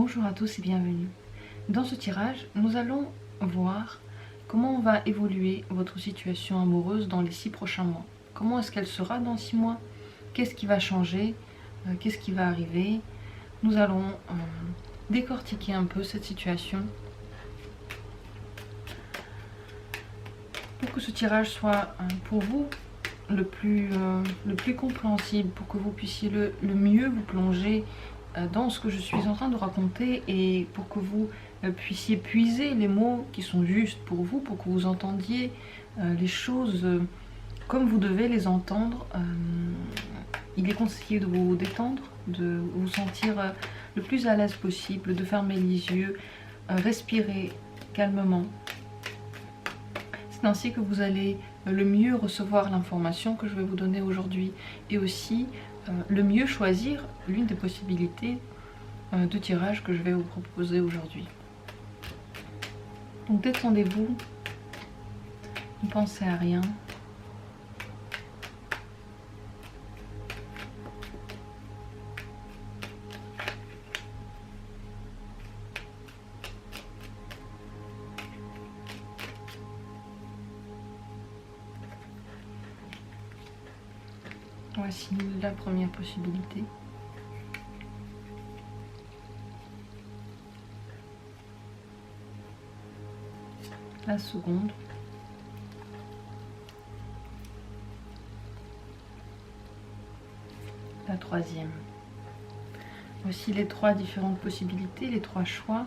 Bonjour à tous et bienvenue. Dans ce tirage, nous allons voir comment va évoluer votre situation amoureuse dans les 6 prochains mois. Comment est-ce qu'elle sera dans 6 mois? Qu'est-ce qui va changer? Qu'est-ce qui va arriver? Nous allons décortiquer un peu cette situation pour que ce tirage soit pour vous le plus compréhensible, pour que vous puissiez le mieux vous plonger dans ce que je suis en train de raconter et pour que vous puissiez puiser les mots qui sont justes pour vous, pour que vous entendiez les choses comme vous devez les entendre. Il est conseillé de vous détendre, de vous sentir le plus à l'aise possible, de fermer les yeux, respirer calmement. C'est ainsi que vous allez le mieux recevoir l'information que je vais vous donner aujourd'hui et aussi le mieux choisir l'une des possibilités de tirage que je vais vous proposer aujourd'hui. Donc détendez-vous, ne pensez à rien. Voici la première possibilité. La seconde. La troisième. Voici les 3 différentes possibilités, les 3 choix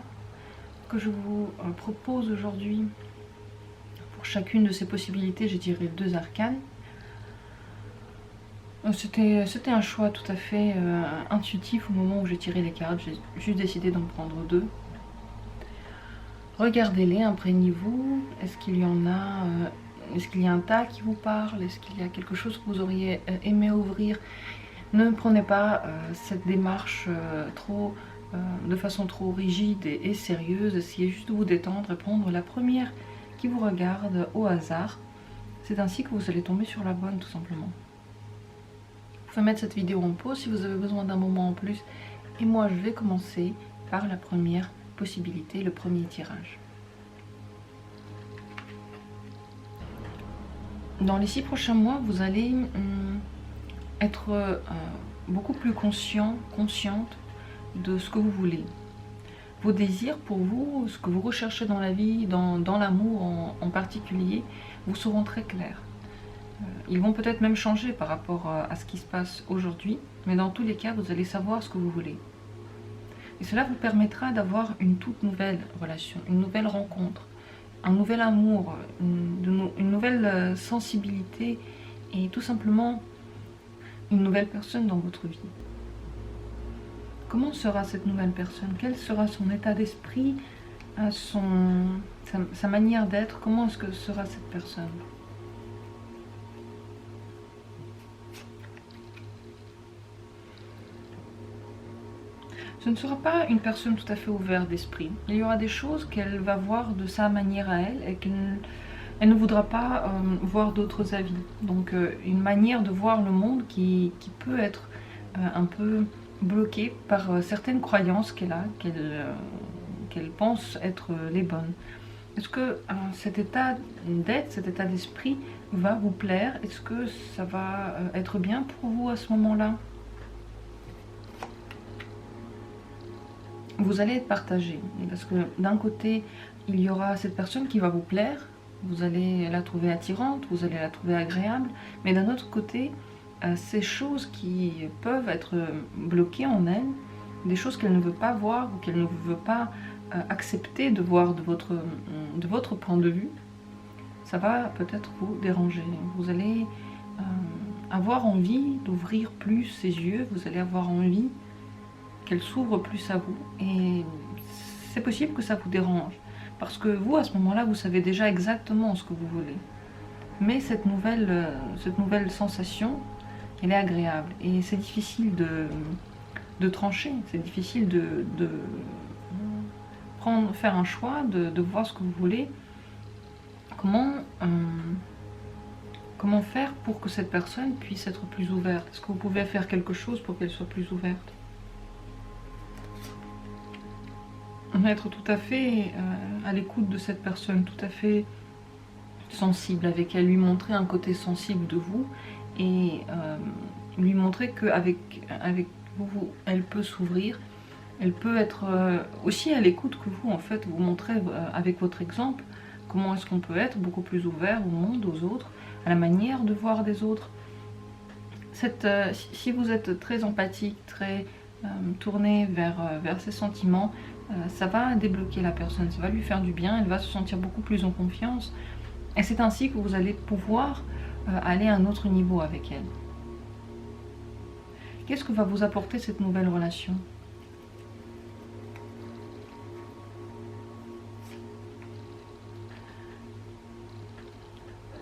que je vous propose aujourd'hui. Pour chacune de ces possibilités, j'ai tiré 2 arcanes. C'était un choix tout à fait intuitif au moment où j'ai tiré les cartes. J'ai juste décidé d'en prendre 2. Regardez-les, imprégnez-vous. Est-ce qu'il y en a est-ce qu'il y a un tas qui vous parle? Est-ce qu'il y a quelque chose que vous auriez aimé ouvrir? Ne prenez pas cette démarche de façon trop rigide et sérieuse. Essayez juste de vous détendre et prendre la première qui vous regarde au hasard. C'est ainsi que vous allez tomber sur la bonne, tout simplement. Vous pouvez mettre cette vidéo en pause si vous avez besoin d'un moment en plus. Et moi, je vais commencer par la première possibilité, le premier tirage. Dans les 6 prochains mois, vous allez être beaucoup plus consciente de ce que vous voulez. Vos désirs pour vous, ce que vous recherchez dans la vie, dans l'amour en particulier, vous seront très clairs. Ils vont peut-être même changer par rapport à ce qui se passe aujourd'hui, mais dans tous les cas, vous allez savoir ce que vous voulez. Et cela vous permettra d'avoir une toute nouvelle relation, une nouvelle rencontre, un nouvel amour, une nouvelle sensibilité et tout simplement une nouvelle personne dans votre vie. Comment sera cette nouvelle personne? Quel sera son état d'esprit, sa manière d'être? Comment est-ce que sera cette personne? Ce ne sera pas une personne tout à fait ouverte d'esprit. Il y aura des choses qu'elle va voir de sa manière à elle et qu'elle ne voudra pas voir d'autres avis. Donc une manière de voir le monde qui peut être un peu bloquée par certaines croyances qu'elle a, qu'elle pense être les bonnes. Est-ce que cet état d'être, cet état d'esprit va vous plaire? Est-ce que ça va être bien pour vous à ce moment-là? Vous allez être partagé, parce que d'un côté, il y aura cette personne qui va vous plaire, vous allez la trouver attirante, vous allez la trouver agréable, mais d'un autre côté, ces choses qui peuvent être bloquées en elle, des choses qu'elle ne veut pas voir ou qu'elle ne veut pas accepter de voir de votre point de vue, ça va peut-être vous déranger. Vous allez avoir envie d'ouvrir plus ses yeux, vous allez avoir envie qu'elle s'ouvre plus à vous et c'est possible que ça vous dérange parce que vous à ce moment-là vous savez déjà exactement ce que vous voulez, mais cette nouvelle sensation elle est agréable et c'est difficile de trancher, c'est difficile de faire un choix, de voir ce que vous voulez. Comment faire pour que cette personne puisse être plus ouverte? Est-ce que vous pouvez faire quelque chose pour qu'elle soit plus ouverte? être tout à fait à l'écoute de cette personne, tout à fait sensible avec elle, lui montrer un côté sensible de vous et lui montrer qu'avec vous, elle peut s'ouvrir, elle peut être aussi à l'écoute que vous, en fait, vous montrez avec votre exemple comment est-ce qu'on peut être beaucoup plus ouvert au monde, aux autres, à la manière de voir des autres. Si vous êtes très empathique, très tourné vers ses sentiments, ça va débloquer la personne, ça va lui faire du bien, elle va se sentir beaucoup plus en confiance. Et c'est ainsi que vous allez pouvoir aller à un autre niveau avec elle. Qu'est-ce que va vous apporter cette nouvelle relation ?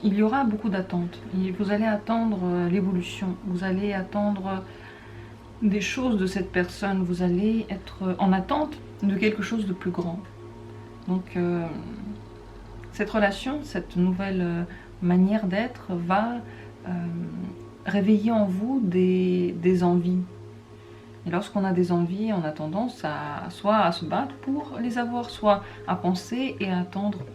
Il y aura beaucoup d'attentes. Vous allez attendre l'évolution, vous allez attendre des choses de cette personne, vous allez être en attente de quelque chose de plus grand. Donc cette relation, cette nouvelle manière d'être va réveiller en vous des envies. Et lorsqu'on a des envies, on a tendance soit à se battre pour les avoir, soit à penser et à attendre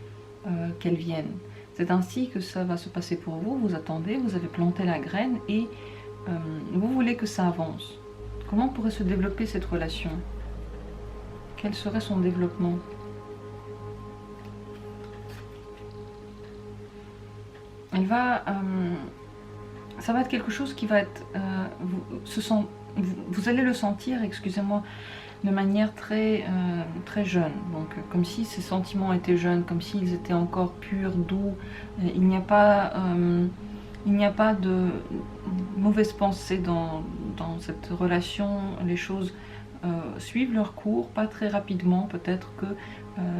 qu'elles viennent. C'est ainsi que ça va se passer pour vous. Vous attendez, vous avez planté la graine et vous voulez que ça avance. Comment pourrait se développer cette relation? Quel serait son développement? Ça va être quelque chose qui va être... vous allez le sentir, excusez-moi, de manière très jeune, donc comme si ces sentiments étaient jeunes, comme s'ils étaient encore purs, doux. Il n'y a pas de mauvaise pensée dans cette relation. Les choses suivent leur cours, pas très rapidement. Peut-être que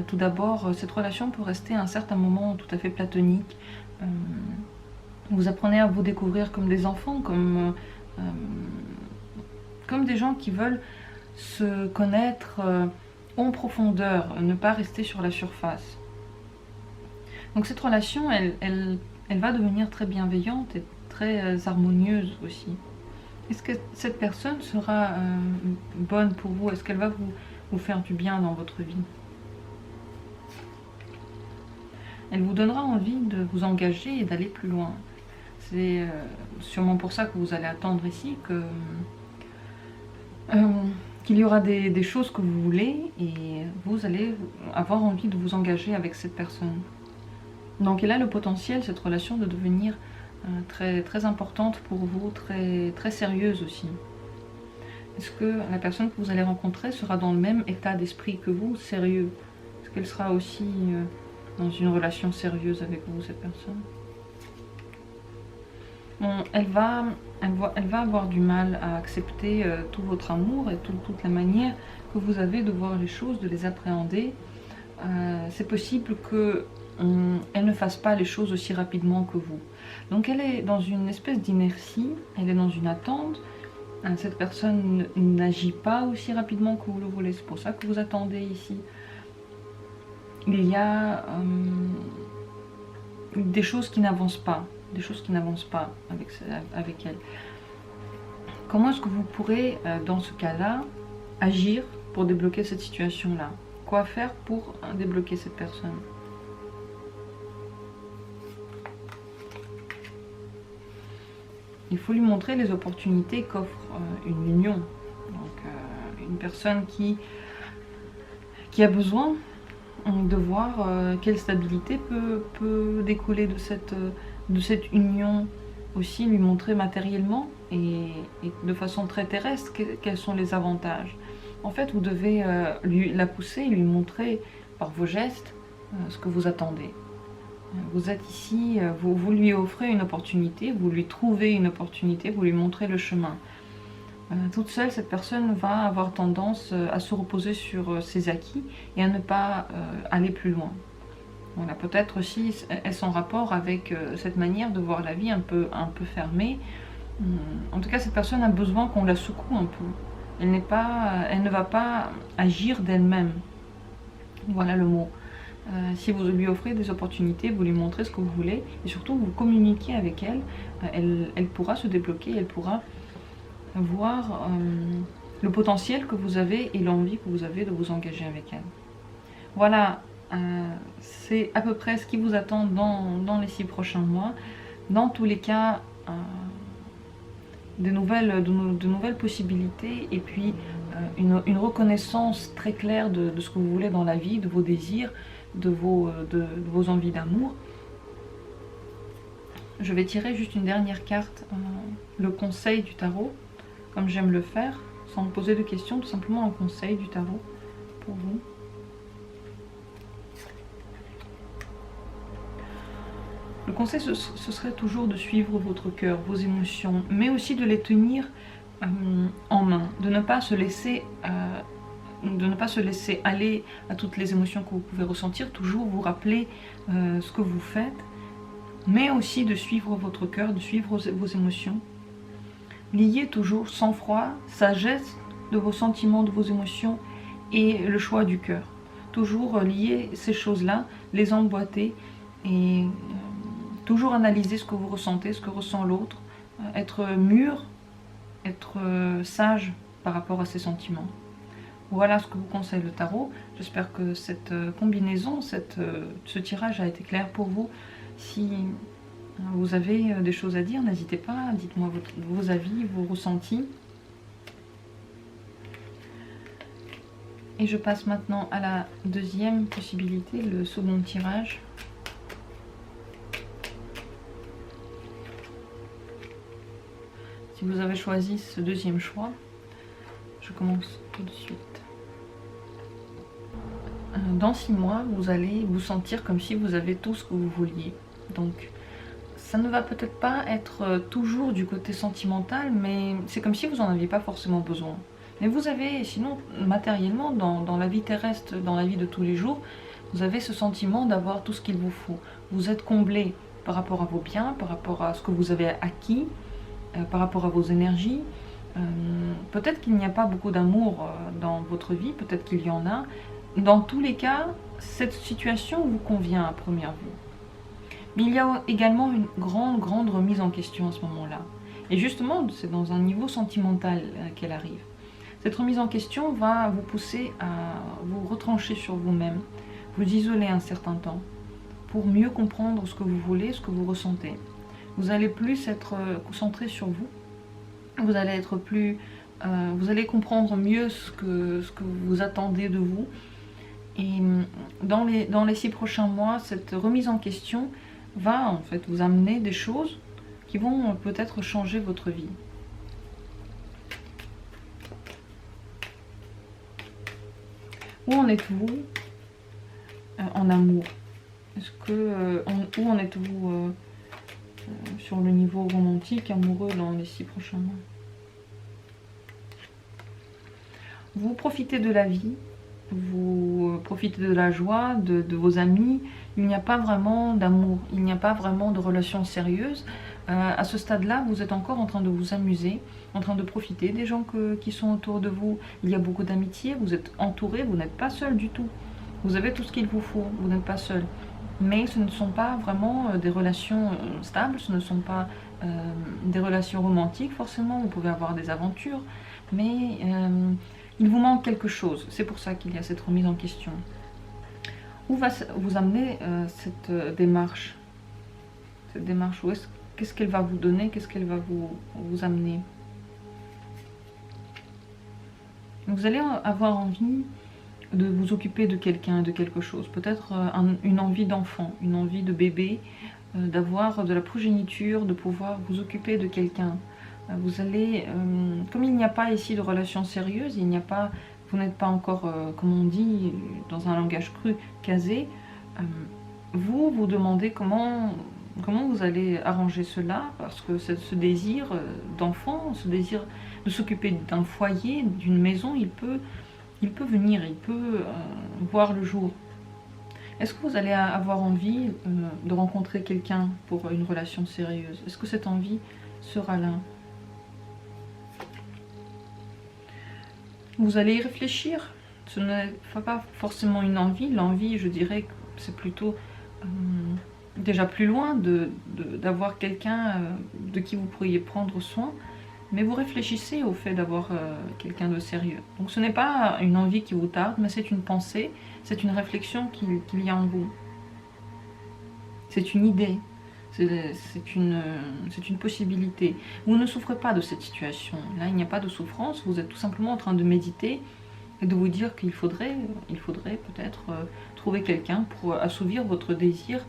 tout d'abord cette relation peut rester à un certain moment tout à fait platonique. Vous apprenez à vous découvrir comme des enfants, comme des gens qui veulent se connaître en profondeur, ne pas rester sur la surface. Donc cette relation, elle va devenir très bienveillante et très harmonieuse aussi. Est-ce que cette personne sera bonne pour vous? Est-ce qu'elle va vous faire du bien dans votre vie? Elle vous donnera envie de vous engager et d'aller plus loin. C'est sûrement pour ça que vous allez attendre ici qu'il y aura des choses que vous voulez et vous allez avoir envie de vous engager avec cette personne. Donc elle a le potentiel, cette relation, de devenir très, très importante pour vous, très, très sérieuse aussi. Est-ce que la personne que vous allez rencontrer sera dans le même état d'esprit que vous, sérieux? Est-ce qu'elle sera aussi dans une relation sérieuse avec vous, cette personne? Bon, elle va avoir du mal à accepter tout votre amour et toute la manière que vous avez de voir les choses, de les appréhender. C'est possible qu'elle ne fasse pas les choses aussi rapidement que vous. Donc elle est dans une espèce d'inertie, elle est dans une attente. Cette personne n'agit pas aussi rapidement que vous le voulez, c'est pour ça que vous attendez ici. Il y a des choses qui n'avancent pas. Avec elle. Comment est-ce que vous pourrez, dans ce cas-là, agir pour débloquer cette situation-là? Quoi faire pour débloquer cette personne? Il faut lui montrer les opportunités qu'offre une union. Donc, une personne qui a besoin de voir quelle stabilité peut découler de cette union, aussi lui montrer matériellement et de façon très terrestre quels sont les avantages. En fait, vous devez la pousser, lui montrer par vos gestes ce que vous attendez. Vous êtes ici, vous lui offrez une opportunité, vous lui trouvez une opportunité, vous lui montrez le chemin. Toute seule, cette personne va avoir tendance à se reposer sur ses acquis et à ne pas aller plus loin. Voilà, peut-être aussi est-ce en rapport avec cette manière de voir la vie un peu fermée. En tout cas, cette personne a besoin qu'on la secoue un peu. Elle ne va pas agir d'elle-même. Voilà le mot. Si vous lui offrez des opportunités, vous lui montrez ce que vous voulez et surtout vous communiquez avec elle, elle pourra se débloquer, elle pourra voir le potentiel que vous avez et l'envie que vous avez de vous engager avec elle. Voilà, c'est à peu près ce qui vous attend dans les 6 prochains mois. Dans tous les cas, de nouvelles possibilités et puis une reconnaissance très claire de ce que vous voulez dans la vie, de vos désirs, de vos envies d'amour. Je vais tirer juste une dernière carte, le conseil du tarot, comme j'aime le faire, sans me poser de questions, tout simplement un conseil du tarot pour vous. Le conseil, ce serait toujours de suivre votre cœur, vos émotions, mais aussi de les tenir en main, de ne pas se laisser aller à toutes les émotions que vous pouvez ressentir, toujours vous rappeler ce que vous faites, mais aussi de suivre votre cœur, de suivre vos émotions. Liez toujours sang-froid, sagesse de vos sentiments, de vos émotions et le choix du cœur. Toujours lier ces choses-là, les emboîter et toujours analyser ce que vous ressentez, ce que ressent l'autre, être mûr, être sage par rapport à ses sentiments. Voilà ce que vous conseille le tarot. J'espère que cette combinaison, ce tirage a été clair pour vous. Si vous avez des choses à dire, n'hésitez pas, dites-moi vos avis, vos ressentis. Et je passe maintenant à la deuxième possibilité, le second tirage. Si vous avez choisi ce deuxième choix, je commence tout de suite. Dans 6 mois, vous allez vous sentir comme si vous avez tout ce que vous vouliez. Donc, ça ne va peut-être pas être toujours du côté sentimental, mais c'est comme si vous n'en aviez pas forcément besoin. Mais vous avez, sinon, matériellement, dans la vie terrestre, dans la vie de tous les jours, vous avez ce sentiment d'avoir tout ce qu'il vous faut. Vous êtes comblé par rapport à vos biens, par rapport à ce que vous avez acquis, par rapport à vos énergies. Peut-être qu'il n'y a pas beaucoup d'amour dans votre vie, peut-être qu'il y en a. Dans tous les cas, cette situation vous convient à première vue. Mais il y a également une grande remise en question à ce moment-là. Et justement, c'est dans un niveau sentimental qu'elle arrive. Cette remise en question va vous pousser à vous retrancher sur vous-même, vous isoler un certain temps, pour mieux comprendre ce que vous voulez, ce que vous ressentez. Vous allez plus être concentré sur vous, vous allez être plus, vous allez comprendre mieux ce que vous attendez de vous. Et dans les 6 prochains mois, cette remise en question va en fait vous amener des choses qui vont peut-être changer votre vie. Où en êtes-vous en amour? Où en êtes-vous sur le niveau romantique, amoureux dans les 6 prochains mois? Vous profitez de la vie, vous profitez de la joie, de vos amis. Il n'y a pas vraiment d'amour, il n'y a pas vraiment de relation sérieuse. À ce stade-là, vous êtes encore en train de vous amuser, en train de profiter des gens qui sont autour de vous. Il y a beaucoup d'amitié, vous êtes entouré, vous n'êtes pas seul du tout. Vous avez tout ce qu'il vous faut, vous n'êtes pas seul. Mais ce ne sont pas vraiment des relations stables, ce ne sont pas des relations romantiques forcément. Vous pouvez avoir des aventures, mais il vous manque quelque chose. C'est pour ça qu'il y a cette remise en question. Où va vous amener cette démarche? Cette démarche, qu'est-ce qu'elle va vous donner? Qu'est-ce qu'elle va vous amener? Vous allez avoir envie de vous occuper de quelqu'un, de quelque chose. Peut-être une envie d'enfant, une envie de bébé, d'avoir de la progéniture, de pouvoir vous occuper de quelqu'un. Vous allez, comme il n'y a pas ici de relation sérieuse, vous n'êtes pas encore, comme on dit, dans un langage cru, casé, vous demandez comment vous allez arranger cela, parce que ce désir d'enfant, ce désir de s'occuper d'un foyer, d'une maison, il peut venir, il peut voir le jour. Est-ce que vous allez avoir envie de rencontrer quelqu'un pour une relation sérieuse? Est-ce que cette envie sera là? Vous allez y réfléchir. Ce n'est pas forcément une envie. L'envie, je dirais que c'est plutôt déjà plus loin d'avoir quelqu'un de qui vous pourriez prendre soin. mais vous réfléchissez au fait d'avoir quelqu'un de sérieux. Donc ce n'est pas une envie qui vous tarde, mais c'est une pensée, c'est une réflexion qu'il y a en vous. C'est une idée, c'est une possibilité. Vous ne souffrez pas de cette situation. Là, il n'y a pas de souffrance, vous êtes tout simplement en train de méditer et de vous dire qu'il faudrait peut-être trouver quelqu'un pour assouvir votre désir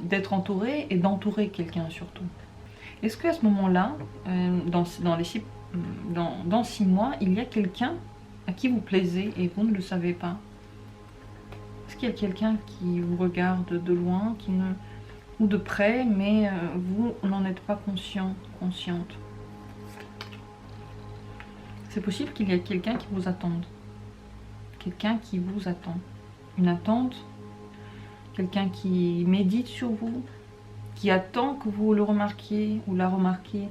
d'être entouré et d'entourer quelqu'un surtout. Est-ce qu'à ce moment-là, dans 6 mois, il y a quelqu'un à qui vous plaisez et vous ne le savez pas? Est-ce qu'il y a quelqu'un qui vous regarde de loin, ou de près, mais vous n'en êtes pas consciente? C'est possible qu'il y ait quelqu'un qui vous attende. Quelqu'un qui vous attend. Une attente. Quelqu'un qui médite sur vous, qui attend que vous le remarquiez ou la remarquiez,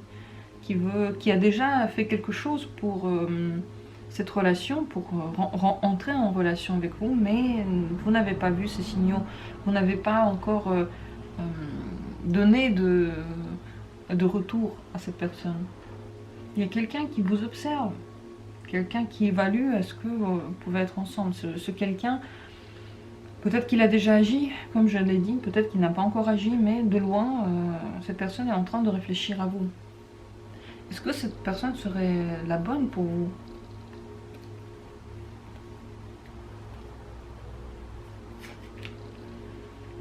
qui a déjà fait quelque chose pour cette relation, pour entrer en relation avec vous, mais vous n'avez pas vu ces signaux, vous n'avez pas encore donné de retour à cette personne. Il y a quelqu'un qui vous observe, quelqu'un qui évalue est-ce que vous pouvez être ensemble. Ce quelqu'un, peut-être qu'il a déjà agi, comme je l'ai dit, peut-être qu'il n'a pas encore agi, mais de loin, cette personne est en train de réfléchir à vous. Est-ce que cette personne serait la bonne pour vous?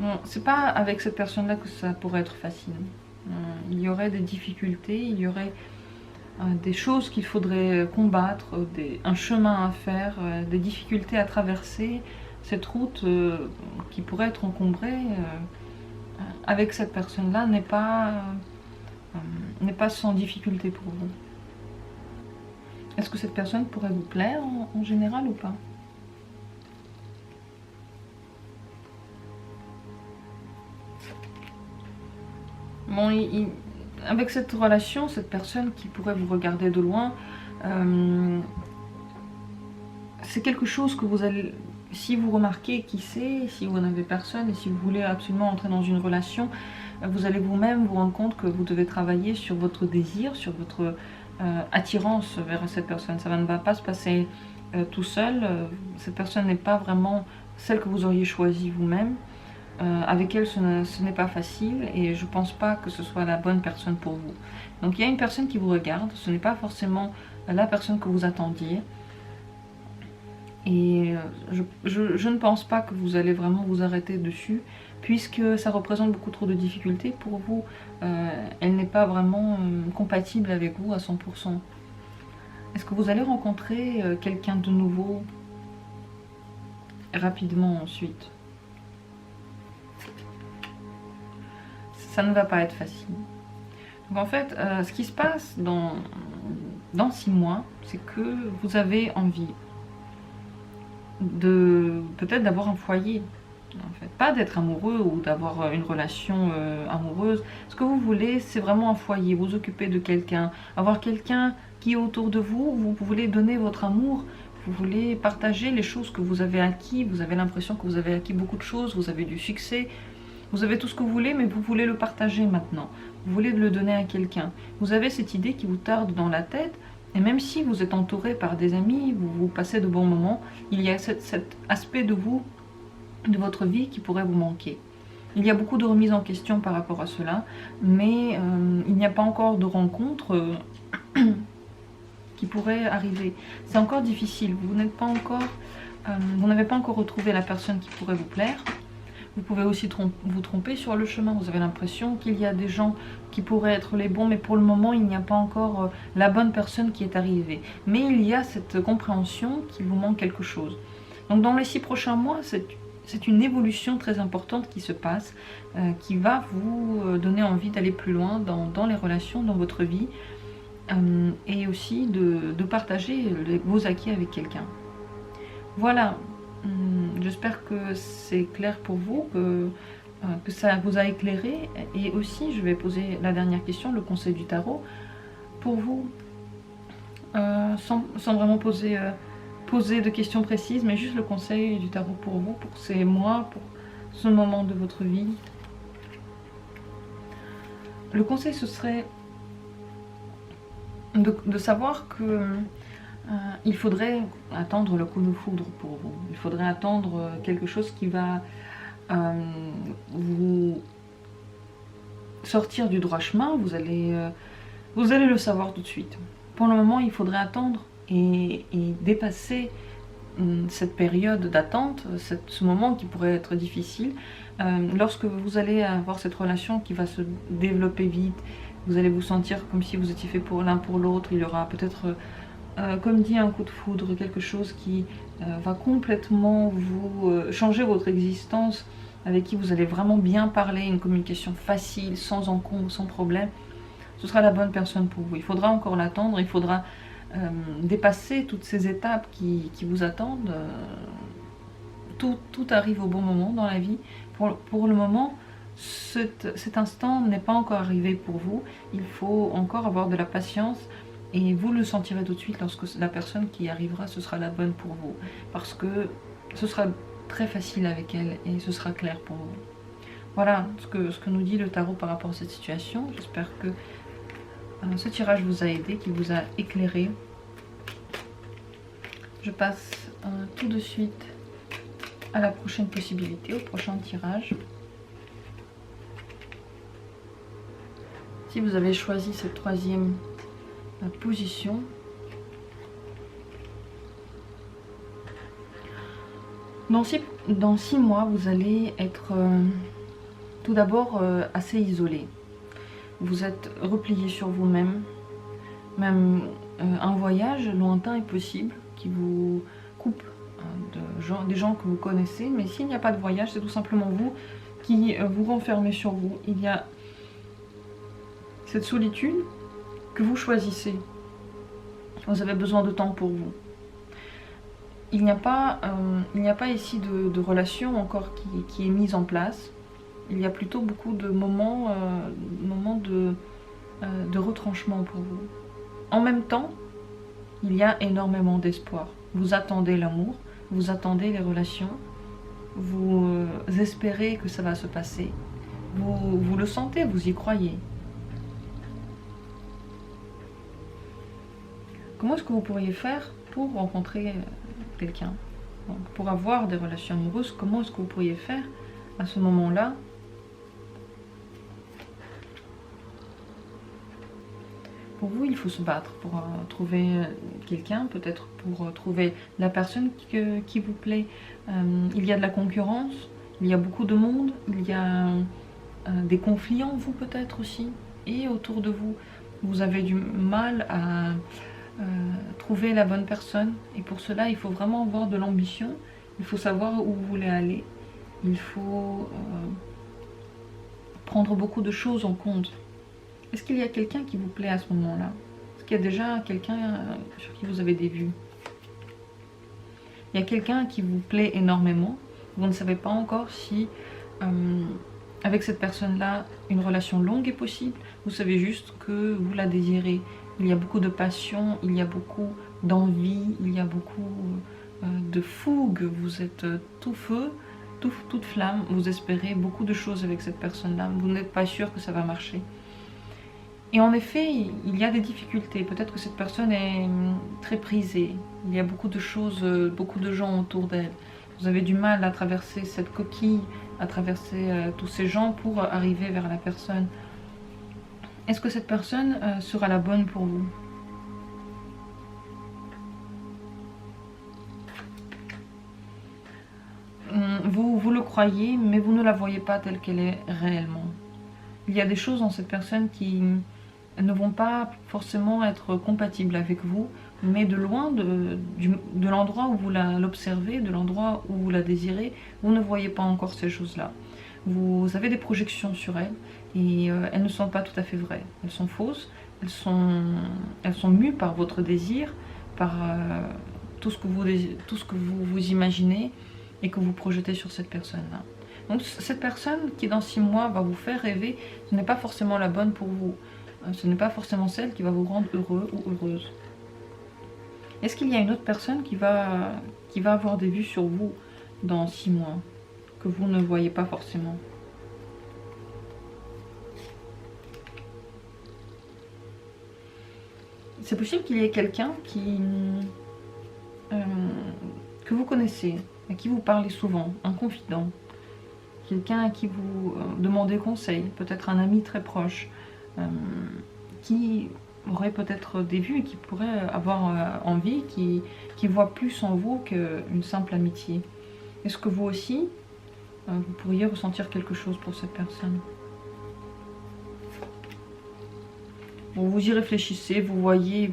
Bon, c'est pas avec cette personne-là que ça pourrait être facile. Il y aurait des difficultés, il y aurait des choses qu'il faudrait combattre, un chemin à faire, des difficultés à traverser. Cette route qui pourrait être encombrée avec cette personne-là n'est pas sans difficulté pour vous. Est-ce que cette personne pourrait vous plaire en général ou pas? Bon, avec cette relation, cette personne qui pourrait vous regarder de loin, c'est quelque chose que vous allez... Si vous remarquez qui c'est, si vous n'avez personne et si vous voulez absolument entrer dans une relation, vous allez vous-même vous rendre compte que vous devez travailler sur votre désir, sur votre attirance vers cette personne. Ça ne va pas se passer tout seul. Cette personne n'est pas vraiment celle que vous auriez choisie vous-même. Avec elle, ce n'est pas facile et je ne pense pas que ce soit la bonne personne pour vous. Donc il y a une personne qui vous regarde, ce n'est pas forcément la personne que vous attendiez. Et je ne pense pas que vous allez vraiment vous arrêter dessus, puisque ça représente beaucoup trop de difficultés pour vous. Elle n'est pas vraiment compatible avec vous à 100%. Est-ce que vous allez rencontrer quelqu'un de nouveau rapidement ensuite? Ça ne va pas être facile. Donc en fait, ce qui se passe dans 6 mois, c'est que vous avez envie peut-être d'avoir un foyer, en fait. Pas d'être amoureux ou d'avoir une relation amoureuse. Ce que vous voulez, c'est vraiment un foyer, vous occuper de quelqu'un, avoir quelqu'un qui est autour de vous, vous voulez donner votre amour, vous voulez partager les choses que vous avez acquis, vous avez l'impression que vous avez acquis beaucoup de choses, vous avez du succès, vous avez tout ce que vous voulez, mais vous voulez le partager maintenant. Vous voulez le donner à quelqu'un. Vous avez cette idée qui vous tarde dans la tête, et même si vous êtes entouré par des amis, vous passez de bons moments, il y a cet aspect de vous, de votre vie qui pourrait vous manquer. Il y a beaucoup de remises en question par rapport à cela, mais il n'y a pas encore de rencontre qui pourrait arriver. C'est encore difficile, vous n'avez pas encore retrouvé la personne qui pourrait vous plaire. Vous pouvez aussi vous tromper sur le chemin, vous avez l'impression qu'il y a des gens qui pourraient être les bons, mais pour le moment il n'y a pas encore la bonne personne qui est arrivée. Mais il y a cette compréhension qu'il vous manque quelque chose. Donc dans les 6 prochains mois, c'est une évolution très importante qui se passe, qui va vous donner envie d'aller plus loin dans les relations, dans votre vie, et aussi de partager vos acquis avec quelqu'un. Voilà. J'espère que c'est clair pour vous, que ça vous a éclairé. Et aussi, je vais poser la dernière question, le conseil du tarot. Pour vous, sans vraiment poser de questions précises, mais juste le conseil du tarot pour vous, pour ces mois, pour ce moment de votre vie. Le conseil, ce serait de savoir que il faudrait attendre le coup de foudre pour vous. Il faudrait attendre quelque chose qui va vous sortir du droit chemin. Vous allez le savoir tout de suite. Pour le moment, il faudrait attendre et dépasser cette période d'attente, ce moment qui pourrait être difficile. Lorsque vous allez avoir cette relation qui va se développer vite, vous allez vous sentir comme si vous étiez fait pour l'un pour l'autre. Il y aura peut-être, comme dit, un coup de foudre, quelque chose qui va complètement vous changer votre existence, avec qui vous allez vraiment bien parler, une communication facile, sans encombre, sans problème. Ce sera la bonne personne pour vous. Il faudra encore l'attendre, il faudra dépasser toutes ces étapes qui vous attendent. Tout arrive au bon moment dans la vie. Pour le moment, cet instant n'est pas encore arrivé pour vous. Il faut encore avoir de la patience et vous le sentirez tout de suite lorsque la personne qui arrivera, ce sera la bonne pour vous. Parce que ce sera très facile avec elle et ce sera clair pour vous. Voilà ce que nous dit le tarot par rapport à cette situation. J'espère que ce tirage vous a aidé, qu'il vous a éclairé. Je passe tout de suite à la prochaine possibilité, au prochain tirage. Si vous avez choisi cette troisième position, dans 6 mois, vous allez être tout d'abord assez isolé. Vous êtes replié sur vous-même. Même un voyage lointain est possible qui vous coupe des gens que vous connaissez. Mais s'il n'y a pas de voyage, c'est tout simplement vous qui vous renfermez sur vous. Il y a cette solitude que vous choisissez. Vous avez besoin de temps pour vous. Il n'y a pas ici de relation encore qui est mise en place. Il y a plutôt beaucoup de moments de retranchement pour vous. En même temps, il y a énormément d'espoir. Vous attendez l'amour, vous attendez les relations, vous espérez que ça va se passer. Vous le sentez, vous y croyez. Comment est-ce que vous pourriez faire pour rencontrer quelqu'un? Pour avoir des relations amoureuses, comment est-ce que vous pourriez faire à ce moment-là? Pour vous, il faut se battre pour trouver quelqu'un, peut-être pour trouver la personne qui vous plaît. Il y a de la concurrence, il y a beaucoup de monde, il y a des conflits en vous peut-être aussi, et autour de vous. Vous avez du mal à trouver la bonne personne, et pour cela, il faut vraiment avoir de l'ambition, il faut savoir où vous voulez aller, il faut prendre beaucoup de choses en compte. Est-ce qu'il y a quelqu'un qui vous plaît à ce moment-là? Est-ce qu'il y a déjà quelqu'un sur qui vous avez des vues? Il y a quelqu'un qui vous plaît énormément. Vous ne savez pas encore si, avec cette personne-là, une relation longue est possible. Vous savez juste que vous la désirez. Il y a beaucoup de passion, il y a beaucoup d'envie, il y a beaucoup de fougue. Vous êtes tout feu, toute flamme. Vous espérez beaucoup de choses avec cette personne-là. Vous n'êtes pas sûr que ça va marcher. Et en effet, il y a des difficultés. Peut-être que cette personne est très prisée. Il y a beaucoup de choses, beaucoup de gens autour d'elle. Vous avez du mal à traverser cette coquille, à traverser tous ces gens pour arriver vers la personne. Est-ce que cette personne sera la bonne pour vous? Vous le croyez, mais vous ne la voyez pas telle qu'elle est réellement. Il y a des choses dans cette personne qui ne vont pas forcément être compatibles avec vous, mais de loin, de l'endroit où vous l'observez, de l'endroit où vous la désirez, vous ne voyez pas encore ces choses-là. Vous avez des projections sur elle, et elles ne sont pas tout à fait vraies. Elles sont fausses, elles sont mues par votre désir, par tout ce que vous imaginez et que vous projetez sur cette personne-là. Donc cette personne qui dans 6 mois va vous faire rêver, ce n'est pas forcément la bonne pour vous. Ce n'est pas forcément celle qui va vous rendre heureux ou heureuse. Est-ce qu'il y a une autre personne qui va avoir des vues sur vous dans 6 mois, que vous ne voyez pas forcément? c'est possible qu'il y ait quelqu'un que vous connaissez, à qui vous parlez souvent, un confident, quelqu'un à qui vous demandez conseil, peut-être un ami très proche, qui aurait peut-être des vues, qui pourrait avoir envie, qui voit plus en vous qu'une simple amitié. Est-ce que vous aussi, vous pourriez ressentir quelque chose pour cette personne? Bon, vous y réfléchissez, vous voyez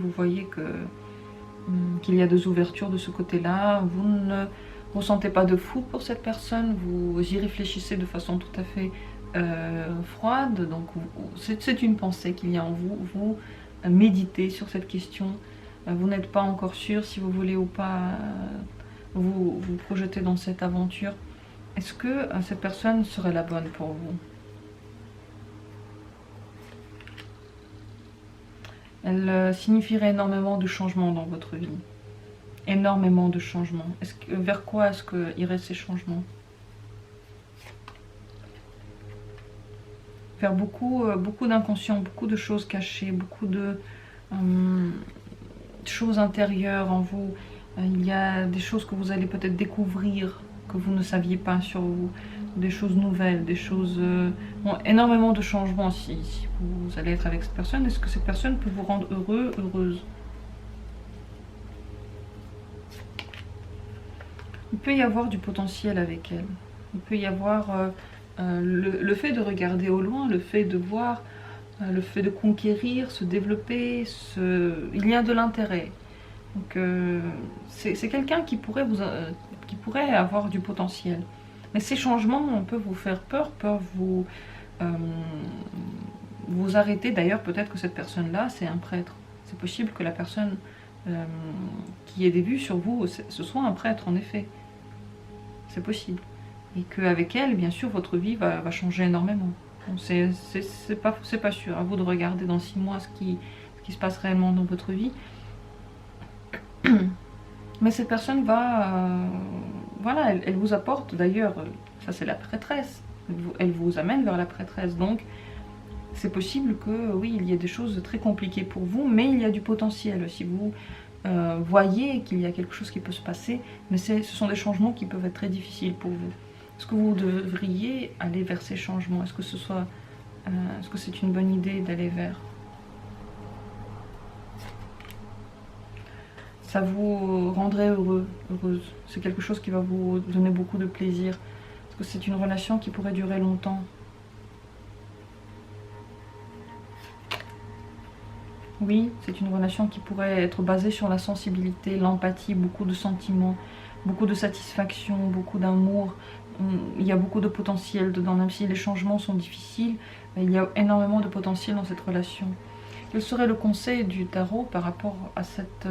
qu'il y a des ouvertures de ce côté-là. Vous ne ressentez pas de foudre pour cette personne, vous y réfléchissez de façon tout à fait froide. Donc c'est une pensée qu'il y a en vous. Vous méditez sur cette question. Vous n'êtes pas encore sûr si vous voulez ou pas vous projeter dans cette aventure. Est-ce que cette personne serait la bonne pour vous? Elle signifierait énormément de changements dans votre vie. Énormément de changements. Vers quoi est-ce qu'iraient ces changements? Vers beaucoup d'inconscient, beaucoup de choses cachées, beaucoup de choses intérieures en vous. Il y a des choses que vous allez peut-être découvrir, que vous ne saviez pas sur vous. Des choses nouvelles, des choses... bon, énormément de changements si vous allez être avec cette personne. Est-ce que cette personne peut vous rendre heureux, heureuse? Il peut y avoir du potentiel avec elle. Il peut y avoir le fait de regarder au loin, le fait de voir, le fait de conquérir, se développer, il y a de l'intérêt. Donc c'est quelqu'un qui pourrait avoir du potentiel. Mais ces changements peuvent vous faire peur, peuvent vous arrêter. D'ailleurs, peut-être que cette personne-là, c'est un prêtre. C'est possible que la personne qui ait des vues sur vous, ce soit un prêtre, en effet. C'est possible. Et qu'avec elle, bien sûr, votre vie va changer énormément. C'est pas sûr. À vous de regarder dans 6 mois ce qui se passe réellement dans votre vie. Mais cette personne va... voilà, elle vous apporte, d'ailleurs, ça c'est la prêtresse. Elle vous amène vers la prêtresse. Donc, c'est possible que, oui, il y ait des choses très compliquées pour vous, mais il y a du potentiel. Si vous voyez qu'il y a quelque chose qui peut se passer, mais ce sont des changements qui peuvent être très difficiles pour vous. Est-ce que vous devriez aller vers ces changements? Est-ce que c'est une bonne idée d'aller vers? Ça vous rendrait heureux, heureuse. C'est quelque chose qui va vous donner beaucoup de plaisir. Est-ce que c'est une relation qui pourrait durer longtemps? Oui, c'est une relation qui pourrait être basée sur la sensibilité, l'empathie, beaucoup de sentiments, beaucoup de satisfaction, beaucoup d'amour. Il y a beaucoup de potentiel dedans, même si les changements sont difficiles, il y a énormément de potentiel dans cette relation. Quel serait le conseil du tarot par rapport à cette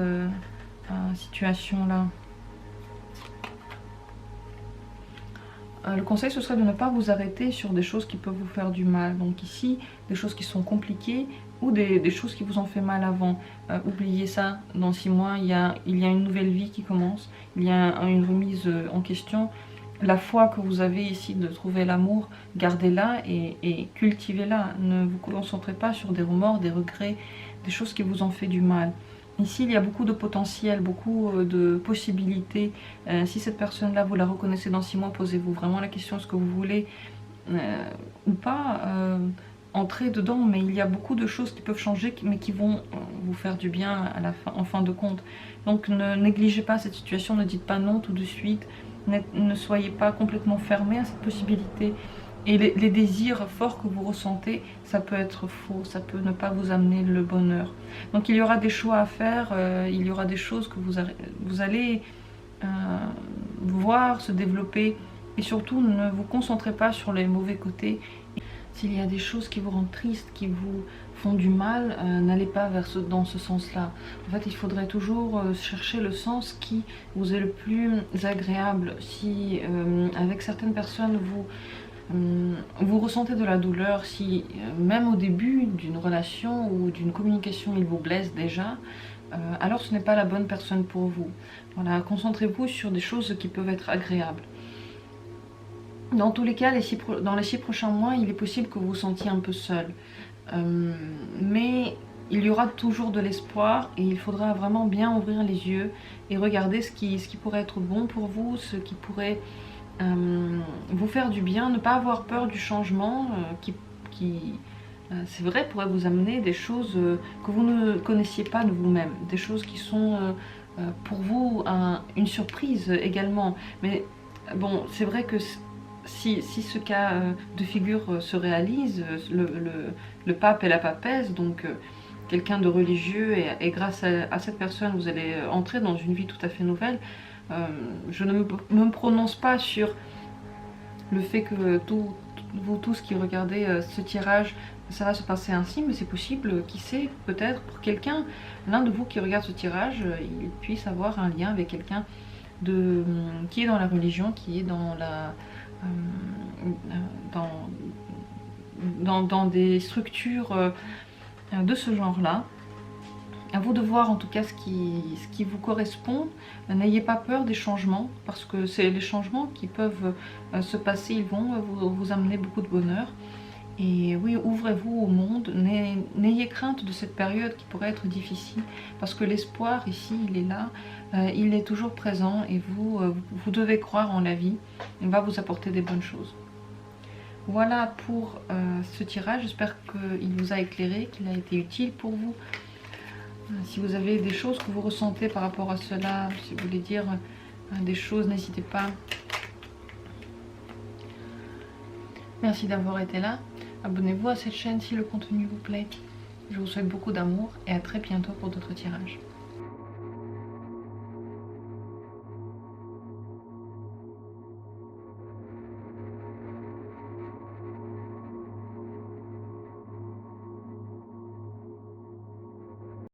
situation-là? Le conseil, ce serait de ne pas vous arrêter sur des choses qui peuvent vous faire du mal. Donc ici, des choses qui sont compliquées ou des choses qui vous ont fait mal avant. Oubliez ça, dans 6 mois, il y a une nouvelle vie qui commence. Il y a une remise en question. La foi que vous avez ici de trouver l'amour, gardez-la et cultivez-la. Ne vous concentrez pas sur des remords, des regrets, des choses qui vous ont fait du mal. Ici, il y a beaucoup de potentiel, beaucoup de possibilités. Si cette personne-là, vous la reconnaissez dans 6 mois, posez-vous vraiment la question, est-ce que vous voulez ou pas entrer dedans. Mais il y a beaucoup de choses qui peuvent changer, mais qui vont vous faire du bien à la fin, en fin de compte. Donc ne négligez pas cette situation, ne dites pas non tout de suite. Ne soyez pas complètement fermé à cette possibilité. Et les désirs forts que vous ressentez, ça peut être faux, ça peut ne pas vous amener le bonheur. Donc il y aura des choix à faire, il y aura des choses que vous allez voir se développer. Et surtout, ne vous concentrez pas sur les mauvais côtés. S'il y a des choses qui vous rendent triste, qui vous font du mal, n'allez pas dans ce sens-là. En fait, il faudrait toujours chercher le sens qui vous est le plus agréable. Si avec certaines personnes vous ressentez de la douleur, si même au début d'une relation ou d'une communication il vous blesse déjà, alors ce n'est pas la bonne personne pour vous. Voilà, concentrez-vous sur des choses qui peuvent être agréables. Dans tous les cas, dans les 6 prochains mois, il est possible que vous vous sentiez un peu seul. Mais il y aura toujours de l'espoir et il faudra vraiment bien ouvrir les yeux et regarder ce qui pourrait être bon pour vous, ce qui pourrait vous faire du bien, ne pas avoir peur du changement c'est vrai, pourrait vous amener des choses que vous ne connaissiez pas de vous-même, des choses qui sont pour vous une surprise également. Mais bon, c'est vrai que si ce cas de figure se réalise, le pape et la papesse, donc quelqu'un de religieux, et grâce à cette personne, vous allez entrer dans une vie tout à fait nouvelle. Je ne me prononce pas sur le fait que vous tous qui regardez ce tirage, ça va se passer ainsi, mais c'est possible, qui sait, peut-être pour quelqu'un, l'un de vous qui regarde ce tirage, il puisse avoir un lien avec quelqu'un qui est dans la religion, qui est dans dans des structures de ce genre-là. À vous de voir en tout cas ce qui vous correspond. N'ayez pas peur des changements, parce que c'est les changements qui peuvent se passer, ils vont vous amener beaucoup de bonheur. Et oui, ouvrez-vous au monde, n'ayez crainte de cette période qui pourrait être difficile, parce que l'espoir ici, il est là, il est toujours présent, et vous devez croire en la vie, il va vous apporter des bonnes choses. Voilà pour ce tirage, j'espère qu'il vous a éclairé, qu'il a été utile pour vous. Si vous avez des choses que vous ressentez par rapport à cela, si vous voulez dire des choses, n'hésitez pas. Merci d'avoir été là. Abonnez-vous à cette chaîne si le contenu vous plaît. Je vous souhaite beaucoup d'amour et à très bientôt pour d'autres tirages.